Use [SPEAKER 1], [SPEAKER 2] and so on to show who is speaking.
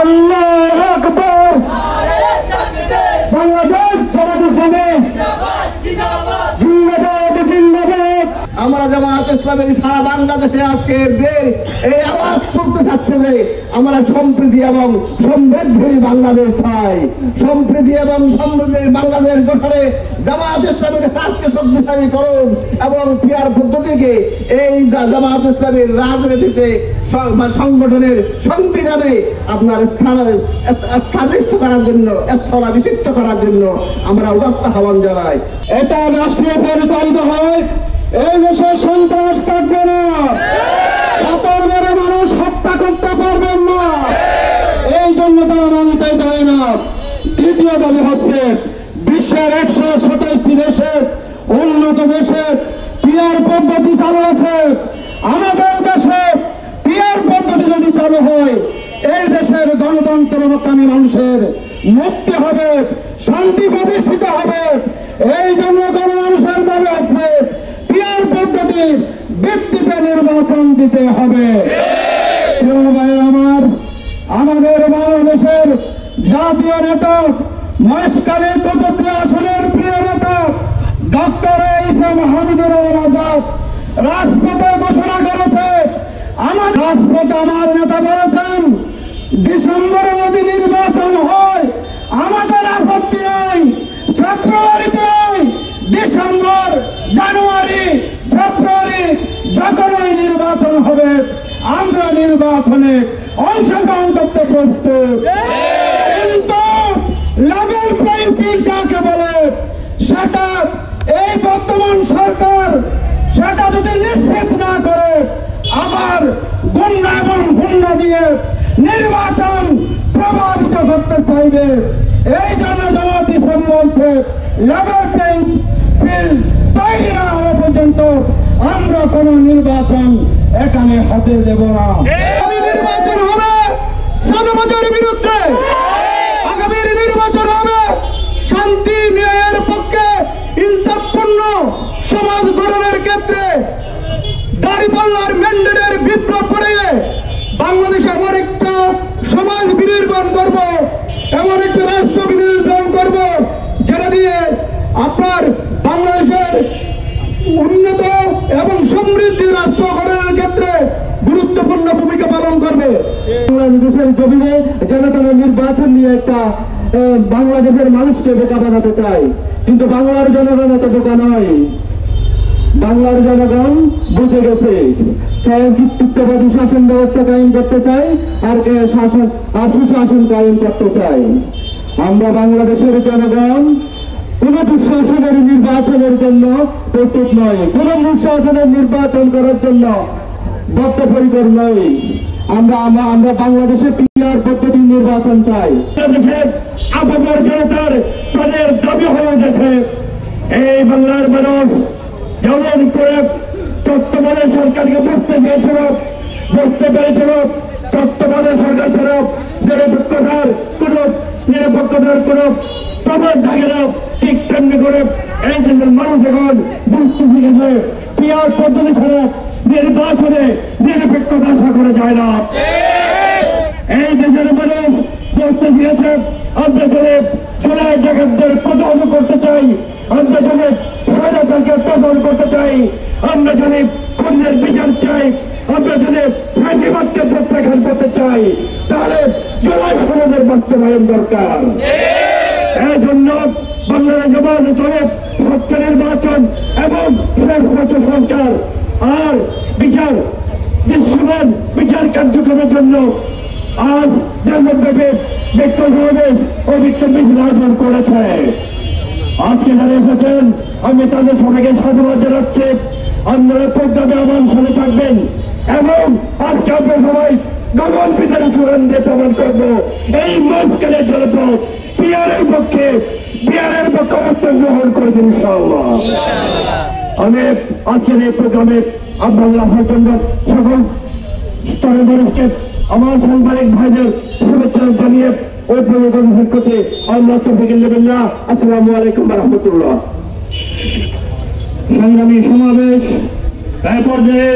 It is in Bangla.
[SPEAKER 1] আল্লাহু আকবার। বাংলাদেশ জামাত ইসলামী জিন্দাবাদ জিন্দাবাদ।
[SPEAKER 2] আমরা জামাত ইসলামের সারা বাংলাদেশে আজকে এই আওয়াজ তুলতে চাচ্ছে যে আমরা সম্প্রীতি এবং সমৃদ্ধির বাংলাদেশ চাই। সম্প্রীতি এবং সমৃদ্ধির বাংলাদেশ গঠনে জামাত ইসলামের কাজকে শক্তিশালী করুন এবং পিয়ার পদ্ধতিকে এই জামাত ইসলামের রাজনীতিতে সংগঠনের সংবিধানে আপনার স্থাপিত করার জন্য, স্থলাভিষিক্ত করার জন্য আমরা উদাত্ত আহ্বান জানাই।
[SPEAKER 1] এটা রাষ্ট্রীয় পরিচালিত হয়, এই দেশে সন্ত্রাস থাকবে না, সাতার মেরে মানুষ হত্যা করতে পারবেন না, এই জন্য তারা মানতে চায় না। দ্বিতীয় দাবি হচ্ছে বিশ্বের 127টি দেশের উন্নত দেশে পিয়ার পদ্ধতি চালু আছে। আমাদের দেশে পিয়ার পদ্ধতি যদি চালু হয়, এই দেশের গণতন্ত্রকামী মানুষের মুক্তি হবে, শান্তি প্রতিষ্ঠিত হবে। এই জন্য গণমানুষের দাবি হচ্ছে পিয়ার পদ্ধতির ভিত্তিতে নির্বাচন দিতে হবে। আমাদের বাংলাদেশের জাতীয় নেতা, মহেশখালী ৭৪ আসনের প্রিয় নেতা ডক্টর ইসা মাহমুদুর আজাদ রাজপথে ঘোষণা করেছে। আমার রাজপথে আমার নেতা বলেছেন, ডিসেম্বরে যদি নির্বাচন হয় আমাদের আপত্তি নেই, ফেব্রুয়ারিতে ডিসেম্বর, জানুয়ারি, ফেব্রুয়ারি যখনই নির্বাচন হবে আমরা নির্বাচনে অংশগ্রহণ করতে প্রস্তুত। কিন্তু লেভেল প্লেইং ফিল্ড যাকে বলে, সেটা এই বর্তমান সরকার সেটা যদি নিশ্চিত না করে আবার গুন্ডা এবং হুন্ডা দিয়ে নির্বাচন প্রভাবিত করতে চাইবে। এই জন্য জামাত ইসলামী বলছে লেভেল প্লেইং ফিল্ড তৈরি না হওয়া পর্যন্ত আমরা কোন নির্বাচন এখানে হতে দেব না। নির্বাচন হবে সাদাবাজার বিরুদ্ধে, আগামীর নির্বাচন হবে শান্তি ন্যায়ের পক্ষে, ইনসাফপূর্ণ সমাজ গঠনের ক্ষেত্রে দাঁড়িপাল্লার ম্যান্ডেটের বিপ্লব করে বাংলাদেশে এমন একটা সমাজ বিনির্মাণ করব, এমন একটা রাষ্ট্র বিনির্মাণ করব যেটা দিয়ে আপনার বাংলাদেশের উন্নত এবং সমৃদ্ধ রাষ্ট্র গঠনের ক্ষেত্রে গুরুত্বপূর্ণ ভূমিকা পালন করবে। বাংলাদেশের জমিনে জনগণ নির্বাচন নিয়ে একটা বাংলাদেশের মানুষকে বোকা বানাতে চায়, কিন্তু বাংলার জনগণ এত বোকা নয়। বাংলার জনগণ বুঝে গেছে কর্তৃত্ববাদী শাসন ব্যবস্থা কায়েম করতে চাই আর সুশাসন কায়েম করতে চাই। আমরা বাংলাদেশের জনগণ কোন দুঃশাসনের নির্বাচনের জন্য প্রস্তুত নয়, কোন দুঃশাসনের নির্বাচন করার জন্য বদ্ধপরিকর নয়। আমরা বাংলাদেশে পিয়ার পদ্ধতির নির্বাচন চাই। আপামর জনতার তাদের দাবি হয়ে গেছে এই বাংলার মানুষ যেমন করে তত্ত্বাবধায়ক সরকারকে বুঝতে পেরেছিল, তত্ত্বাবধায়ক সরকার ছাড়া নিরপেক্ষতার কোন প্রভাব থাকে না। ঠিক তেমনি করে এই দেশের মানুষ এখন বুঝতে শিখেছে পিয়ার পদ্ধতি ছাড়া নির্বাচনে নিরপেক্ষতা আশা করা যায় না। এই দেশের মানুষ বুঝতে শিখেছে আমরা চলে চোরাই ডাকাতদের প্রতিহত করতে চাই, আমরা চলে স্বৈরাচারকে প্রতিহত করতে চাই, আমরা চলে খুনের বিচার চাই, আমরা যদি ফাঁসিবাদকে প্রত্যাখ্যান করতে চাই, তাহলে জুলাই সনদের বাস্তবায়ন দরকার। এই জন্য বাংলাদেশ জামাত ইসলামী স্বচ্ছ নির্বাচন এবং সর্বোচ্চ সরকার আর বিচার দৃশ্যমান বিচার কার্যক্রমের জন্য আজ দেশব্যাপী বিক্ষোভ সমাবেশ ও বিক্ষোভ মিছিল আয়োজন করেছে। আজকে যারা এসেছেন আমি তাদের সবাইকে সাধুবাদ জানাচ্ছি। আপনারা প্রোগ্রামে আমার সাথে থাকবেন এবং আজকে আমরা সবাই গগন পিতার স্লোগান দিয়ে প্রমাণ করবো এই মাঝখানের জনপদ পিয়ারের পক্ষে অবস্থান গ্রহণ করেছেন ইনশাআল্লাহ। আমি আজকের এই প্রোগ্রামে আপনাদের আসার জন্য সকল স্তরের মানুষকে আমার সাংবাদিক ভাইদের শুভেচ্ছা জানিয়ে ওই প্রোগ্রাম করতে আল্লাহ তৌফিক দেবেন না। আসসালামু আলাইকুম ওয়া রাহমাতুল্লাহ। সংগ্রামী সমাবেশ এই পর্যায়ে